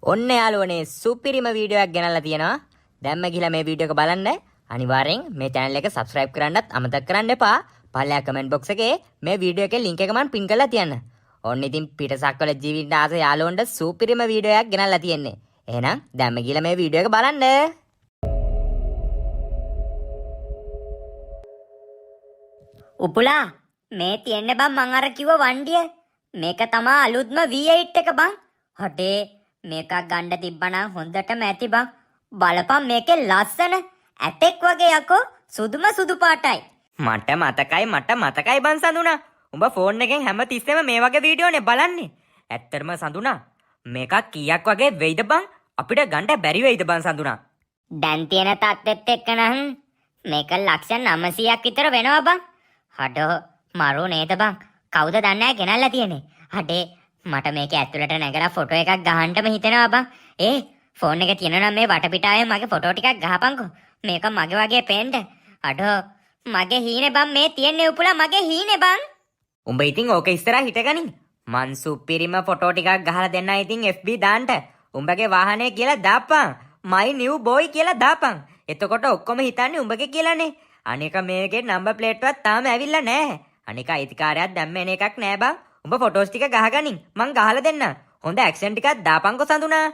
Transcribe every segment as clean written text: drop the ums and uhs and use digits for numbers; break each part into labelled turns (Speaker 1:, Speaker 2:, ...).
Speaker 1: ඔන්න යාළුවනේ සුපිරිම වීඩියෝ එකක් ගෙනල්ලා තියෙනවා. දැන්ම ගිහලා මේ වීඩියෝ එක බලන්න. අනිවාර්යෙන් මේ channel එක subscribe කරන්නත් අමතක කරන්න එපා. පල්ලෙහා comment box එකේ මේ වීඩියෝ එකේ link එක මම pin කරලා තියන්න. ඔන්න ඉතින් පිටසක්වල ජීවිත ආස යාළුවන්ට සුපිරිම වීඩියෝ එකක් ගෙනල්ලා තියෙන්නේ. එහෙනම් දැන්ම ගිහලා මේ වීඩියෝ එක බලන්න.
Speaker 2: උපුලා මේ තියෙන්නේ බං මං අර කිව්ව වණ්ඩිය. මේක තමයි අලුත්ම V8 එක බං. හටේ මේකක් ගන්න තිබ්බනම් හොඳටම ඇති බං. බලපන් මේකේ ලස්සන ඇටෙක් වගේ යකෝ සුදුම සුදු පාටයි.
Speaker 1: මට මතකයි බං සඳුනා. උඹ ෆෝන් එකෙන් හැම තිස්සෙම මේ වගේ වීඩියෝනේ බලන්නේ. ඇත්තටම සඳුනා මේකක් කීයක් වගේ වෙයිද බං? අපිට ගන්න බැරි වෙයිද බං සඳුනා?
Speaker 2: දැන් තියෙන තත්ත්වෙත් එක්ක නම් මේක ලක්ෂ 900ක් විතර වෙනවා බං. හඩෝ මරු නේද බං? කවුද දන්නේ ගෙනල්ලා තියෙන්නේ? හඩේ මට මේක ඇතුළට නැගලා ෆොටෝ එකක් ගහන්නම හිතෙනවා බං. ෆෝන් එක තියෙනවා මේ වටපිටාවේ මගේ ෆොටෝ ටිකක් ගහපන්කෝ. මේක මගේ වගේ පේන්න. අඩෝ මගේ හීනේ බං මේ තියෙන්නේ උපුලා මගේ හීනේ බං.
Speaker 1: උඹ ඉතින් ඕක ඉස්සරහා හිටගනින්. මං සුපිරිම ෆොටෝ ටිකක් ගහලා දෙන්නා ඉතින් FB දාන්න. උඹගේ වාහනේ කියලා දාපන්. my new boy කියලා දාපන්. එතකොට ඔක්කොම හිතන්නේ උඹගේ කියලානේ. අනික මේකේ නම්බර් ප්ලේට් වත් තාම ඇවිල්ලා නැහැ. අනික අයිතිකාරයක් දැම්ම එන එකක් නෑ බං. උඹ ෆොටෝස් ටික ගහගනින්. මං ගහලා දෙන්න. හොඳ ඇක්ෂන් ටිකක් දාපන්කෝ සඳුනා.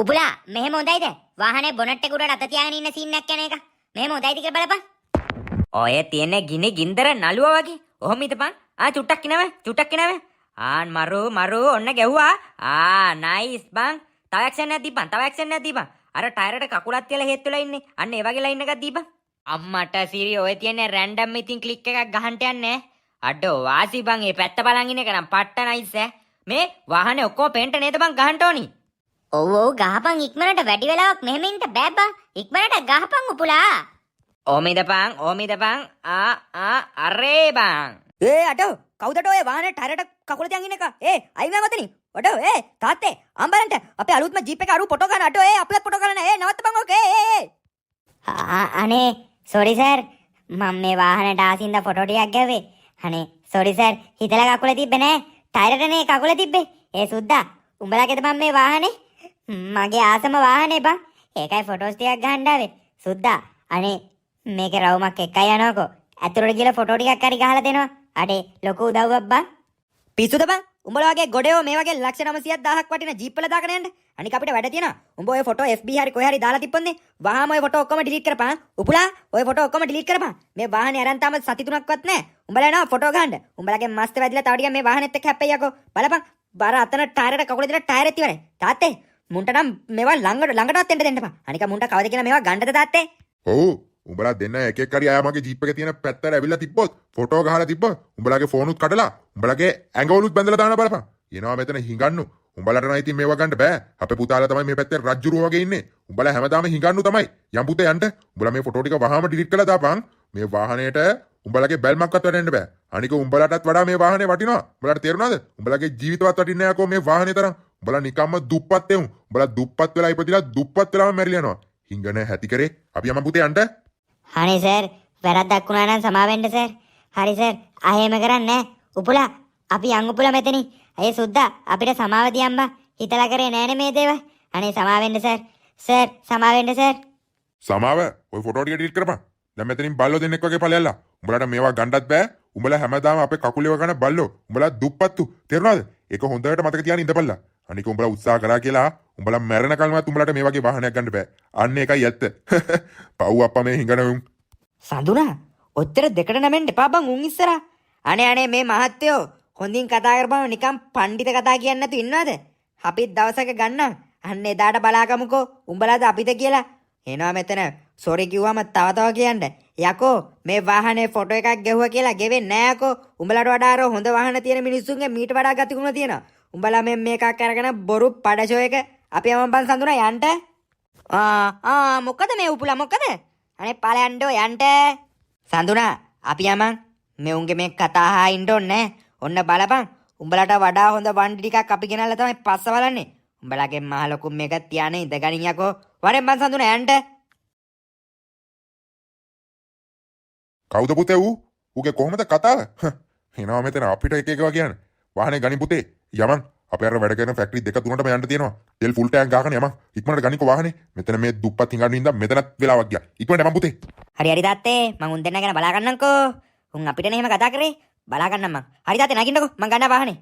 Speaker 2: උපුලා මෙහෙම හොඳයිද? වාහනේ බොනට් එක උඩ රත තියාගෙන ඉන්න සීන් එකක් යන එක. මෙහෙම හොඳයිද කියලා බලපන්.
Speaker 1: ඔය තියෙන ගිනි ගින්දර නළුවා වගේ. ඔහොම හිටපන්. චුට්ටක් කිනව. මරු ඔන්න ගැහුවා. නයිස් බං. තව ඇක්ෂන් එකක් දීපන්. අර ටයරට කකුලක් තියලා හේත් වෙලා ඉන්නේ. අන්න ඒ වගේ ලයින් එකක් දීපන්. අම්මට සිරි ඔය තියෙන රැන්ඩම් ඉතින් ක්ලික් එකක් ගහන්න යන්නේ. අඩෝ වාසි බං මේ පැත්ත බලන් ඉන්න එක නම් පට්ට නයිස් ඈ. මේ වාහනේ ඔක්කොම පේන්ට නේද බං ගහන්න ඕනි.
Speaker 2: ඔව් ගහපන් ඉක්මනට වැඩි වෙලාවක් මෙහෙම ඉන්න බෑ බං. ඉක්මනට ගහපන් උපුලා.
Speaker 1: ඕමිදපන්. අරේ බං. අඩෝ කවුදට ඔය වාහනේ ටයරට කකුල තියන් ඉන්න එක? අයි මම වතනි. අඩෝ තාත්තේ අම්බලන්ට අපේ අලුත්ම ජීප් එක අරු ෆොටෝ ගන්න. අඩෝ අපිත් ෆොටෝ ගන්න. නවත්තපන් ඕකේ.
Speaker 2: අනේ සෝරි සර් මම මේ වාහනට ආසින්ද ෆොටෝ ටිකක් ගැව්වේ. අනේ සෝරි සර් හිතලා කකුල තිබ්බේ නෑ. ටයරටනේ කකුල තිබ්බේ. සුද්දා උඹලාගේද මම මේ වාහනේ? මගේ ආසම වාහනේ බං. ඒකයි ෆොටෝස් ටිකක් ගහන්න ආවේ. සුද්දා අනේ මේකේ රවුමක් එකයි යනකො. ඇතුළට ගිහලා ෆොටෝ ටිකක් හරි ගහලා දෙනවා. අඩේ ලොකු උදව්වක් බං.
Speaker 1: පිස්සුද බං? උඹලා වගේ ගොඩේව මේ වගේ ලක්ෂ 900ක් වටින ජීප් වල දාගෙන යන්න. අනික අපිට වැඩ තියෙනවා. උඹ ඔය ෆොටෝ FB හරි කොහේ හරි දාලා තිප්පොන්නේ. වහාම ඔය ෆොටෝ ඔක්කොම ඩිලීට් කරපන්. උපුලා ඔය ෆොටෝ ඔක්කොම ඩිලීට් කරපන්. මේ වාහනේ අරන් තාම සති 3ක්වත් නැහැ. උඹලා එනවා ෆොටෝ ගහන්න. උඹලාගේ මස්ත වැදිලා තව ටිකක් මේ වාහනේත් එක්ක හැප්පෙයියකෝ. බලපන්. බාර අතන ටයරට කකුල දෙන ටයරෙත් ඉවරයි. තාත්තේ මුන්ට නම් මේවා ළඟටවත් එන්න දෙන්න එපා. අනික මුන්ට කවද කියන මේවා ගන්නද තාත්තේ?
Speaker 3: ඔව් උඹලා දෙන්න එක එක හරි ආයා මගේ ජීප් එකේ තියෙන පැත්තට ඇවිල්ලා තිබ්බොත් ෆොටෝ ගහලා තිබ්බොත් උඹලාගේ ෆෝන් උත් කඩලා උඹලාගේ ඇඟවලුත් බැඳලා දාන්න බලපන්. එනවා මෙතන හිඟන්නු. උඹලට නම් ඉතින් මේවා ගන්න බෑ. අපේ පුතාලා තමයි මේ පැත්තේ රජ්ජුරුව වගේ ඉන්නේ. උඹලා හැමදාම හිඟන්නු තමයි. යම් පුතේ යන්න. උඹලා මේ ෆොටෝ ටික වහාම ඩිලීට් කරලා දාපන්. මේ වාහනේට උඹලගේ බැල්මක්වත් වටෙන්න බෑ. අනික උඹලටත් වඩා මේ වාහනේ වටිනවා. උඹලට තේරුණාද? උඹලගේ ජීවිතවත් වටින්නේ නැහැ මේ වාහනේ තරම්. උඹලා නිකම්ම දුප්පත් එවුන්. උඹලා දුප්පත් වෙලා ඉපදිලා දුප්පත් වෙලාම මැරිලා යනවා. හිඟන හැටි කරේ. අපි යම පුතේ යන්න.
Speaker 2: අනේ සර් වැරද්දක් වුණා නම් සමා වෙන්න සර්. හරි සර් අහෙම කරන්නේ නැහැ. උපුලා අපි යන් උපුලා මෙතනින්. අය සුද්දා අපිට සමාව දියම්බා. හිතලා කරේ නෑනේ මේ දේවල්. අනේ සමා වෙන්න සර්. සර් සමා වෙන්න සර්.
Speaker 3: සමාව ඔය ෆොටෝ ටික ඩිලීට් කරපන්. දැන් මෙතනින් බල්ලෝ දෙන්නෙක් වගේ ඵලයල්ලා. උඹලාට මේවා ගන්නත් බෑ. උඹලා හැමදාම අපේ කකුලේව ගන්න බල්ලෝ. උඹලා දුප්පත්තු. තේරුණාද? ඒක හොඳට මතක තියාගෙන ඉඳපල්ලා. අනික උඹලා උත්සාහ කරා කියලා උඹලා මැරෙන කල්මත් උඹලාට මේ වගේ වාහනයක් ගන්න බෑ. අන්න ඒකයි ඇත්ත. පව් අප්පා මේ හිඟන
Speaker 1: සඳුනා ඔච්චර දෙකට නැමෙන්න එපා බං උන් ඉස්සරහා. අනේ මේ මහත්තයෝ හොඳින් කතා කරපුවම නිකන් පඬිත කතා කියන්නේ නැතු ඉන්නවද? අපිත් දවසක ගන්නම්. අන්න එදාට බලාගමුකෝ උඹලාද අපිද කියලා. එනවා මෙතන සෝරි කිව්වම තව කියන්න. යකෝ මේ වාහනේ ෆොටෝ එකක් ගැහුවා කියලා ගෙවෙන්නේ නෑ යකෝ. උඹලාට වඩා අර හොඳ වාහන තියෙන මිනිස්සුන්ගේ මීට වඩා ගතිගුණ තියෙනවා. උඹලා මේකක් අරගෙන බොරු පඩෂෝ එක අපි යමන් බං සඳුනා යන්න. මොකද මේ උපුලා මොකද? අනේ ඵලයන්ඩෝ යන්න. සඳුනා අපි යමන්. මේ උන්ගේ මේ කතා අහා ඉන්න ඕනේ. ඔන්න බලපන්. උඹලට වඩා හොඳ වණ්ඩි ටිකක් අපි ගෙනල්ලා තමයි පස්ස බලන්නේ. උඹලගේ මහ ලොකු මේක තියානේ ඉඳගනින් යකෝ. වරෙන් බං සඳුනා යන්න.
Speaker 3: කවුද පුතේ ඌ? ඌගේ කොහමද කතාව? එනවා මෙතන අපිට එක එක කියන්නේ. වාහනේ ගනි පුතේ. යමන් අපේ අර වැඩ කරන ෆැක්ටරි දෙක තුනටම යන්න තියෙනවා. තෙල් ෆුල් ටැංක් ගහගෙන යමන්. ඉක්මනට ගනිකෝ වාහනේ. මෙතන මේ දුප්පත් හිඟන්න ඉඳන් මෙතනත් වෙලාවක් ගියා. ඉක්මනට යමන් පුතේ.
Speaker 2: හරි හරි තාත්තේ මං උන් දෙන්න ගැන බලා ගන්නම්කෝ. උන් අපිටනේ එහෙම කතා කරේ. බලා ගන්නම් මං. හරි තාත්තේ නගින්නකෝ මං ගන්නවා වාහනේ.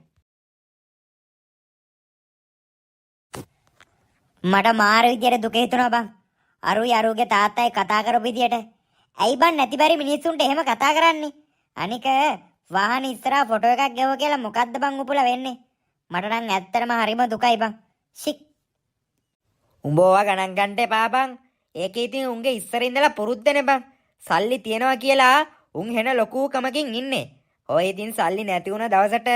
Speaker 2: මට මාර විදියට දුක හිතුණා බං. අරුගේ තාත්තයි කතා කරපු විදියට. ඇයි බං නැති බැරි මිනිස්සුන්ට එහෙම කතා කරන්නේ? අනික වාහන ඉස්සරහා ෆොටෝ එකක් ගැවුවා කියලා මොකද්ද බං උපුලා වෙන්නේ? මට නම් ඇත්තටම හරිම දුකයි බං. ෂික්.
Speaker 1: උඹ ඕවා ගණන් ගන්න එපා බං. ඒකේ ඉතින් උන්ගේ ඉස්සර ඉඳලා පුරුද්දනේ බං. සල්ලි තියනවා කියලා උන් හෙන ලොකුකමකින් ඉන්නේ. ඔය ඉතින් සල්ලි නැති වුණ දවසට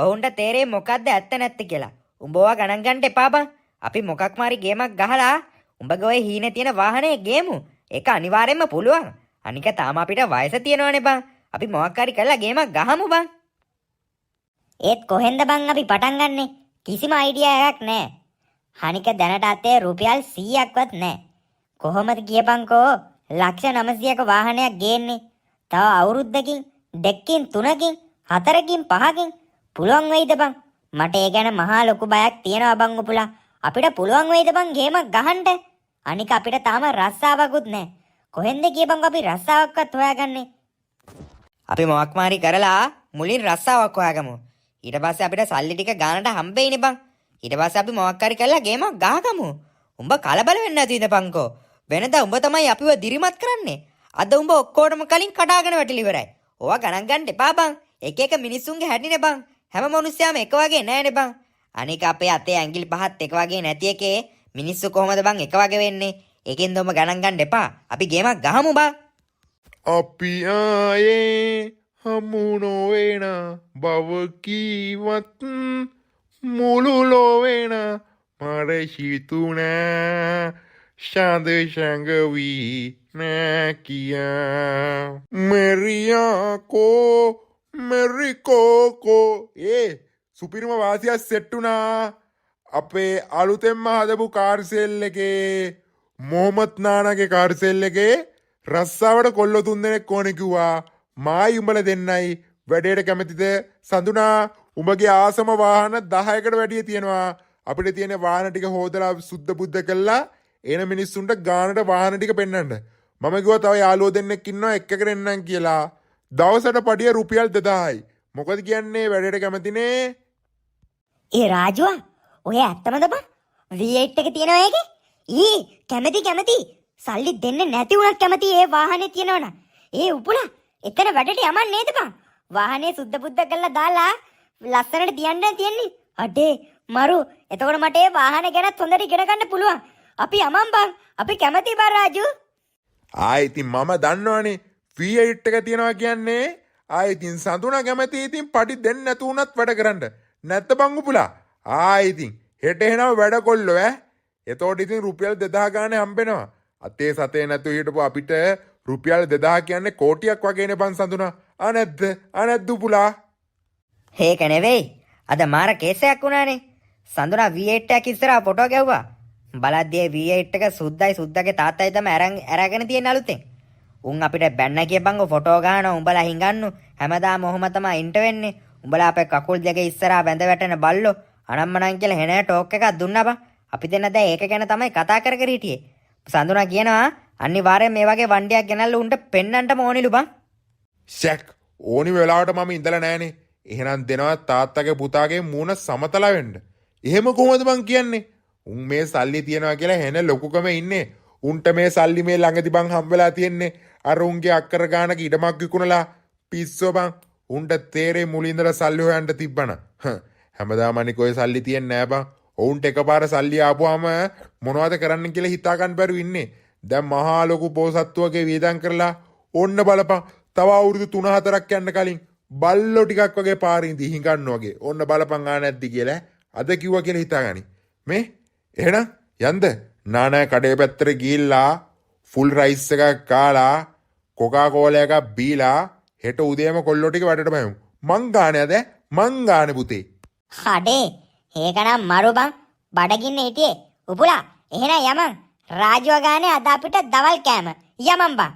Speaker 1: ඔවුන්ට තේරෙයි මොකද්ද ඇත්ත නැත්ති කියලා. උඹ ඕවා ගණන් ගන්න එපා බං. අපි මොකක් මාරි ගේමක් ගහලා උඹගේ ඔය හීනේ තියෙන වාහනේ ගේමු. ඒක අනිවාර්යෙන්ම පුළුවන්. අනික තාම අපිට වයස තියෙනවනේ බං. අපි මොකක් හරි කරලා ගේමක් ගහමු බං.
Speaker 2: ඒත් කොහෙන්ද බං අපි පටන් ගන්නෙ? කිසිම අයිඩියා එකක් නැහැ. අනික දැනට අතේ රුපියල් 100ක්වත් නැහැ. කොහොමද කියපන්කෝ ලක්ෂ 900ක වාහනයක් ගේන්නේ? තව අවුරුද්දකින්, දෙකකින්, තුනකින්, හතරකින්, පහකින් පුළුවන් වෙයිද බං? මට ඒ ගැන මහා ලොකු බයක් තියෙනවා බං උපුලා. අපිට පුළුවන් වෙයිද බං ගේමක් ගහන්න? අනික අපිට තාම රස්සාවකුත් නැහැ. කොහෙන්ද කියපන්කෝ අපි රස්සාවක්වත් හොයාගන්නේ?
Speaker 1: අපි මොකක් මාරි කරලා මුලින් රස්සාවක් හොයාගමු. ඊට පස්සේ අපිට සල්ලි ටික ගානට හම්බෙයිනේ බං. ඊට පස්සේ අපි මොකක් හරි කරලා ගේමක් ගහගමු. උඹ කලබල වෙන්නේ නැති ඉඳපන්කෝ. වෙනදා උඹ තමයි අපිව දිරිමත් කරන්නේ. අද උඹ ඔක්කොටම කලින් කඩාගෙන වැටිලි ඉවරයි. ඕවා ගණන් ගන්න එපා බං. එක එක මිනිස්සුන්ගේ හැටිනේ බං. හැම මිනිස්සයාම එක වගේ නෑනේ බං. අනික අපේ අතේ ඇඟිලි පහත් එක වගේ නැති එකේ මිනිස්සු කොහොමද බං එක වගේ වෙන්නේ? ඒකෙන්ද උඹ ගණන් ගන්න එපා. අපි ගේමක් ගහමු බං.
Speaker 3: අපි ආයේ හමු නොවන බව කීවත් මුළු ලොවෙන මට හිතුණා ශාන්ත ශංගවී නෑ කියා මෙරියාකෝ මෙරිකෝකෝ සුපිරිම වාසියක් සෙට්ටුනා අපේ අලුතෙන්ම හදපු කාර්සෙල් එකේ මොහොමත් නානගේ කාර්සෙල් එකේ රස්සාවට කොල්ලෝ 3 දෙනෙක් ඕනේ කිව්වා මායි උඹල දෙන්නයි වැඩේට කැමතිද සඳුනා උඹගේ ආසම වාහන 10කට වැඩිය තියෙනවා අපිට තියෙන වාහන ටික හොදලා සුද්ධ බුද්ධ කළා එන මිනිස්සුන්ට ගානට වාහන ටික පෙන්වන්න මම කිව්වා තව යාළුවෝ දෙන්නෙක් ඉන්නවා එක්කකට එන්නම් කියලා දවසට පඩිය රුපියල් 2000යි මොකද කියන්නේ වැඩේට කැමතිනේ
Speaker 2: ඒ රාජුවා ඔය ඇත්තමද බං? V8 එක තියෙනවා ඒකේ? කැමති සල්ලි දෙන්නේ නැති වුණත් කැමති ඒ වාහනේ තියෙනවනම්. ඒ උපුලා එතන වැඩට යමන් නේද බං? වාහනේ සුද්ධ බුද්ධ කරලා දාලා ලස්සනට තියන්න තියෙන්නේ. අඩේ මරු එතකොට මට ඒ වාහනේ ගැනත් හොඳට ඉගෙන ගන්න පුළුවන්. අපි යමන් බං. අපි කැමති බං රාජු.
Speaker 3: ඉතින් මම දන්නවනේ V8 එක තියනවා කියන්නේ ඉතින් සඳුනා කැමති ඉතින් පඩි දෙන්න නැතු වුණත් වැඩ කරන්න. නැත්ත බං උපුලා. ඉතින් හෙට එනවා වැඩ කොල්ලෝ එතකොට ඉතින් රුපියල් 2000 ගානේ හම්බෙනවා. අතේ සතේ නැතු හිටපු අපිට රුපියල් 2000 කියන්නේ කෝටියක් වගේනේ බං සඳුනා. නැද්ද උපුලා?
Speaker 1: ඒක නෙවෙයි. අද මාර කේසයක් වුණානේ. සඳුනා V8 එකක් ඉස්සරහා ෆොටෝ ගැව්වා. බලද්දී V8 එක සුද්දයි සුද්දගේ තාත්තයි තමයි අරගෙන තියෙන අලුතෙන්. උන් අපිට බැන්න කියපන්කො ෆොටෝ ගන්න උඹලා හිඟන්නු හැමදාම ඔහොම තමයි ඉන්ට වෙන්නේ. උඹලා අපේ කකුල් දෙකේ ඉස්සරහා බැඳ වැටෙන බල්ලෝ අනම්මනම් කියලා හෙන ටෝක් එකක් දුන්නා බං. අපි දෙන්න දැන් ඒක ගැන තමයි කතා කර හිටියේ. සඳුනා කියනවා අනිවාර්යෙන් මේ වගේ වණ්ඩියක් ගෙනල්ලා උන්ට පෙන්නන්නම ඕනිලු බං.
Speaker 3: ෂැක් ඕනි වෙලාවට මම ඉඳලා නෑනේ. එහෙනම් දෙනවා තාත්තගේ පුතාගේ මූණ සමතලා වෙන්න. එහෙම කොහොමද බං කියන්නේ? උන් මේ සල්ලි තියනවා කියලා හෙන ලොකුකම ඉන්නේ. උන්ට මේ සල්ලි මේ ළඟදි බං හම්බෙලා තියෙන්නේ. අර උන්ගේ අක්කර ගානක ඉඩමක් විකුණලා පිස්සෝ බං. උන්ට තේරේ මුලින්දලා සල්ලි හොයන්න තිබ්බන. හැමදාම අනික ඔය සල්ලි තියන්නේ නෑ බං. ඔවුන්ට එකපාර සල්ලි ආපුවාම මොනවද කරන්න කියලා හිතා ගන්න බැරුව ඉන්නේ. දැන් මහා ලොකු පොසත්තුවගේ වේදම් කරලා ඕන්න බලපන්. තව අවුරුදු 3-4ක් යන්න කලින් බල්ලෝ ටිකක් වගේ පාරින් දිහිඟන්න වගේ. ඕන්න බලපන් නැද්දි කියලා. අද කිව්වා කියලා හිතාගනි. මේ එහෙනම් යන්ද නානා කඩේ පැත්තට ගිහිල්ලා ෆුල් රයිස් එකක් කාලා කොකා කෝලා එකක් බීලා හෙට උදේම කොල්ලෝ ටික වැඩට බයමු. මං ගානේ අද මං ගානේ පුතේ.
Speaker 2: අඩේ ඒකනම් මරු බං. බඩගින්න හිටියේ. උපුලා එහෙනම් යමන්. රාජුව ගානේ අද අපිට දවල් කෑම. යමන් බං.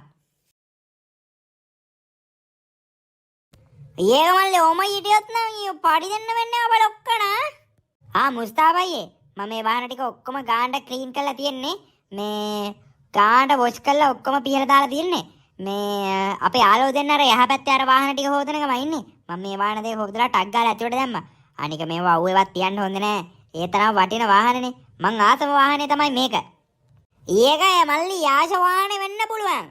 Speaker 2: ඒක මල්ලේ ඔම හිටියොත් නම් පඩි දෙන්න වෙන්නේ අපල ඔක්කන. මුස්තාප් අයියේ මම මේ වාහන ටික ඔක්කොම ගානට ක්ලීන් කරලා තියෙන්නේ. මේ ගානට වොෂ් කරලා ඔක්කොම පිහලා දාලා තියෙන්නේ. මේ අපේ යාළුවෝ දෙන්න අර යහපැත්තේ අර වාහන ටික හොදන ගම ඉන්නේ. මම මේ වාහන දෙක හොදලා ටක් ගාලා ඇතුලට දැම්මා. අනික මේවා අවුවේවත් තියන්න හොඳ නෑ. ඒ තරම් වටින වාහනනේ. මං ආසම වාහනේ තමයි මේක. ඒකයි මල්ලි ආශ වාහනේ වෙන්න පුළුවන්.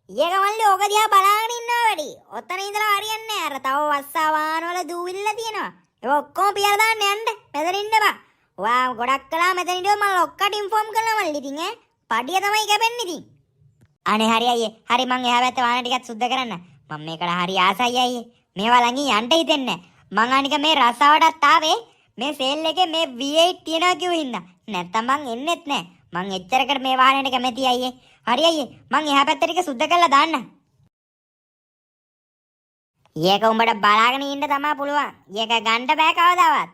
Speaker 2: ඒක මල්ලි ඕක දිහා බලාගෙන ඉන්නවා වැඩි. ඔතන ඉඳලා හරියන්නේ නෑ. අර තව වස්සා වාහන වල දූවිල්ල තියෙනවා. ඒක ඔක්කොම පියලා දාන්න යන්න. මෙතන ඉන්න බා. ඔයා ගොඩක් කළා මෙතන ඉඳලා මම ඔක්කට ඉන්ෆෝම් කරනවා මල්ලි ඉතින් ඈ. පඩිය තමයි කැපෙන්නේ ඉතින්. අනේ හරි අයියේ. හරි මං එහා පැත්තේ වාහන ටිකත් සුද්ධ කරන්න. මම මේකට හරි ආසයි අයියේ. මේවා ළඟින් යන්න හිතෙන්නේ නෑ. මං අනික මේ රස්සාවටත් ආවේ මේ සේල් එකේ මේ V8 තියනවා කිව්ව හින්දා. නැත්තම් මං එන්නෙත් නෑ. මං එච්චරකට මේ වාහනේට කැමති අයියේ. හරි අයියේ. මං එහා පැත්තේ ටික සුද්ධ කරලා දාන්න. ඒක උඹට බලාගෙන ඉන්න තමයි පුළුවන්. ඒක ගන්න බෑ කවදාවත්.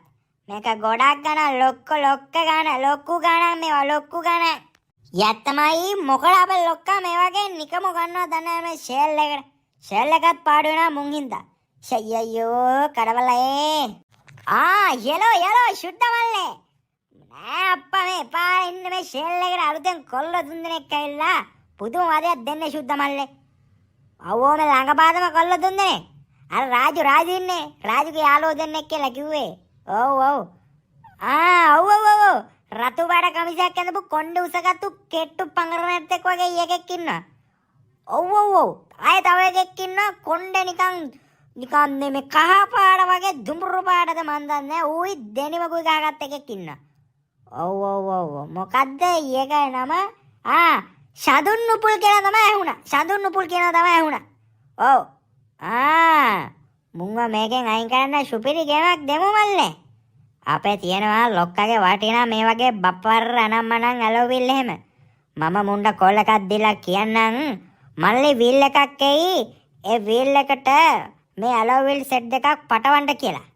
Speaker 2: මේක ගොඩක් ගන්න ලොක්කු ගන්න මේවා ලොක්කු ගන්න. යත්තමයි මොකද අපේ ලොක්කා මේ වගේ නිකම ගන්නවා දන්නේ මේ ෂෙල් එකට. ෂෙල් එකත් පාඩු වෙනවා මුන් හින්දා. ෂයයෝ කඩවලේ. යලෝ ෂුට්ට මල්ලේ. නෑ අප්පා මේ පාරේ ඉන්න මේ ෂෙල් එකට අලුතෙන් කොල්ල තුන් දෙනෙක් ඇවිල්ලා පුදුම වදයක් දෙන්නේ ෂුට්ට මල්ලේ. අවෝ මේ ළඟපාතම කොල්ල තුන් දෙනෙක්. අර රාජු ඉන්නේ. රාජුගේ යාළුවෝ දෙන්නෙක් කියලා කිව්වේ. ඔව්. ඔව්. රතු පාට කමිසයක් ඇඳපු කොණ්ඩේ උසගත්තු කෙට්ටු පංගරණෙත් එක්ක වගේ එකෙක් ඉන්නවා. ඔව්. ආයෙ තව එකෙක් ඉන්නවා කොණ්ඩේ නිකන් මේ කහ පාට වගේ දුඹුරු පාටද මන් දන්නේ නැහැ. ඌයි දෙනිමකුයි ගහගත්ත එකෙක් ඉන්නවා. ඔව්. මොකද්ද ඊයකේ නම? ෂදුන් නුපුල් කියලා තමයි ඇහුණා. ඔව්. මුංග මේකෙන් අයින් කරන්න සුපිරි ගේමක් දෙමු මල්ලේ. අපේ තියෙනවා ලොක්කගේ වටිනා මේ වගේ බප්පර අනම්මනම් ඇලෝවිල් එහෙම. මම මුණ්ඩ කොල් එකක් දීලා කියන්නම් මල්ලි වීල් එකක් එයි. ඒ වීල් එකට මේ ඇලෝවිල් සෙට් දෙකක් පටවන්න කියලා.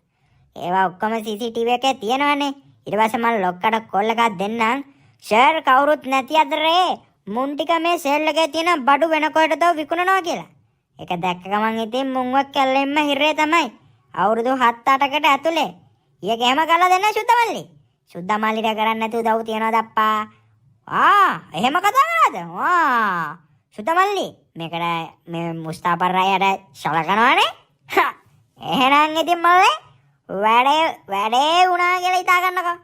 Speaker 2: ඒවා ඔක්කොම CCTV එකේ තියෙනවානේ. ඊට පස්සේ මම ලොක්කට කොල් එකක් දෙන්නම්. ෂෙයාර් කවුරුත් නැති අතරේ මුන් ටික මේ සේල් එකේ තියෙන බඩු වෙන කොහෙටද විකුණනවා කියලා. ඒක දැක්ක ගමන් ඉතින් මුන්ව කැල්ලෙන්න හිරේ තමයි. අවුරුදු 7-8කට ඇතුලේ. ඊයක එහෙම කරලා දෙන්න සුද්දමල්ලි. සුද්දමල්ලිට කරන්න නැතුව දව් තියනවාද අප්පා? එහෙම කතා කරාද? සුද්දමල්ලි මේකට මේ මුස්තාපර්රයට සලකනවානේ. එහෙනම් ඉතින් මල්ලේ වැඩේ වුණා කියලා හිතා ගන්නකෝ.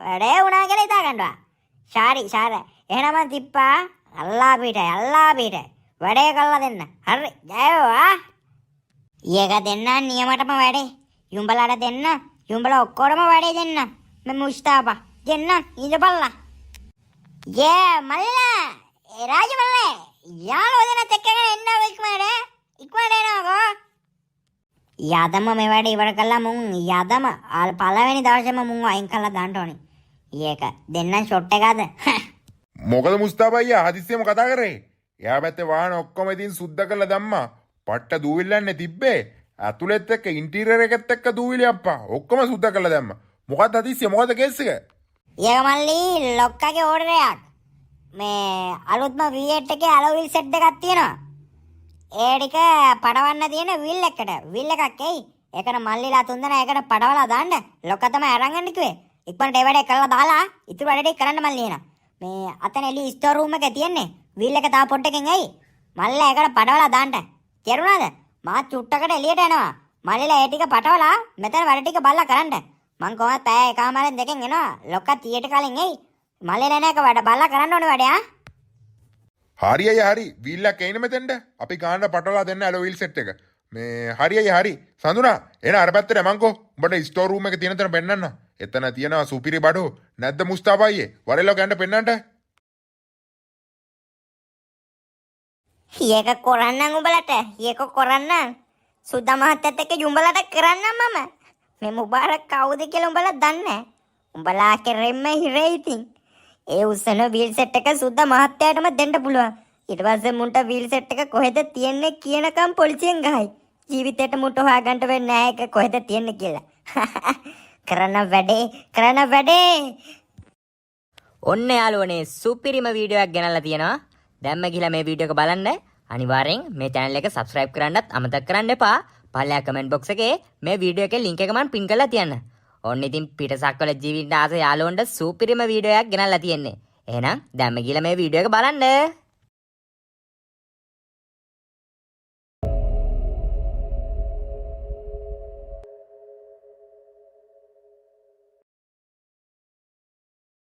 Speaker 2: වැඩේ වුණා කියලා හිතා ගන්නවා. ශාරි. එහෙනම් තිප්පා අල්ලා පිට. වැඩේ කළා දෙන්න. හරි. ජයවා. ඊයක දෙන්න නියමටම වැඩේ. යුඹලාට දෙන්න. යුඹලා ඔක්කොටම වැඩේ දෙන්න. මේ මුස්තාපා දෙන්න ඉඳපල්ලා. මල්ලා. රාජු මල්ලේ. යාළුවෝ දෙන්නත් එක්කගෙන එන්න ඉක්මනට එනකෝ. යදම මේ වැඩේ ඉවර කළා මුන් යදම පළවෙනි දවසේම මුන් අයින් කළා දාන්න ඕනේ. ඊයක දෙන්න ෂොට් එකද?
Speaker 3: මොකද මුස්තාප් අයියා හදිස්සියම කතා කරේ? එයා පැත්තේ වාහන ඔක්කොම ඉතින් සුද්ධ කරලා දැම්මා. පට්ට දූවිල්ලන්නේ තිබ්බේ. ඇතුළෙත් එක්ක ඉන්ටීරියර් එකත් එක්ක දූවිලි අප්පා. ඔක්කොම සුද්ධ කරලා දැම්මා. මොකද්ද හදිස්සිය? මොකද්ද කේස් එක?
Speaker 2: ඊයක මල්ලි ලොක්කගේ ඕඩරයක්. මේ අලුත්ම V8 එකේ ඇලෝවිල් සෙට් එකක් තියෙනවා. ඒ ටික පඩවන්න තියෙන වීල් එකක් එයි. ඒකට මල්ලිලා තුන්දෙනා ඒකට පඩවලා දාන්න. ලොක්ක තමයි අරන් යන්න කිව්වේ. ඉක්මනට ඒ වැඩේ කරලා දාලා ඉතුරු වැඩ ටික කරන්න මල්ලි එන. මේ අතන එළි ස්ටෝර් රූම් එකේ තියෙන්නේ. වීල් එක තා පොඩ්ඩකින් එයි. මල්ලා ඒකට පඩවලා දාන්න. තේරුණාද? මාත් චුට්ටකට එළියට යනවා. මල්ලිලා ඒ ටික පටවලා මෙතන වැඩ ටික බලලා කරන්න. මං කොහොමද පැය එකමාරෙන් දෙකෙන් එනවා. ලොක්ක 30ට කලින් එයි. මල්ලිලා නෑ එක වැඩ බලලා කරන්න ඕනේ වැඩ
Speaker 3: හරි අයියා හරි. වීල් එකක් එයින මෙතෙන්ට. අපි ගාන්න පටවලා දෙන්න ඇලෝවිල් සෙට් එක. මේ හරි අයියා හරි. සඳුනා එන අර පැත්තට යමන්කෝ. උඹට ස්ටෝර් රූම් එකේ තියෙන තැන පෙන්නන්න. එතන තියෙනවා සුපිරි බඩු. නැද්ද මුස්තාපා අයියේ? වරෙලෝ ගන්න පෙන්නන්නට.
Speaker 2: ඒක කරන්නම් උඹලට. ඒක කරන්නම්. සුද්දා මහත්තයත් එක්ක උඹලට කරන්නම් මම. මේ මුබාරක් කවුද කියලා උඹලා දන්නේ නැහැ. උඹලා කෙරෙන්න හිරේ ඉතින්. ඒ උසන වීල් සෙට් එක සුද්දා මහත්තයාටම දෙන්න පුළුවන්. ඊට පස්සේ මුන්ට වීල් සෙට් එක කොහෙද තියෙන්නේ කියනකම් පොලිසියෙන් ගහයි. ජීවිතේට මුන්ට හොයාගන්න වෙන්නේ නැහැ ඒක කොහෙද තියෙන්නේ කියලා. කරන වැඩේ.
Speaker 1: ඔන්න යාළුවනේ සුපිරිම වීඩියෝ එකක් ගෙනල්ලා තියෙනවා. දැම්ම ගිහලා මේ වීඩියෝ එක බලන්න. අනිවාර්යෙන් මේ channel එක subscribe කරන්නත් අමතක කරන්න එපා. පල්ලෙහා comment box එකේ මේ වීඩියෝ එකේ link එක මම pin කරලා තියන්න. ඔන්න ඉතින් පිටසක්වල ජීවින්න ආස යාළුවන්ට සූපිරිම වීඩියෝ එකක් ගෙනල්ලා තියෙන්නේ. එහෙනම් දැම්ම ගිහලා මේ වීඩියෝ එක බලන්න.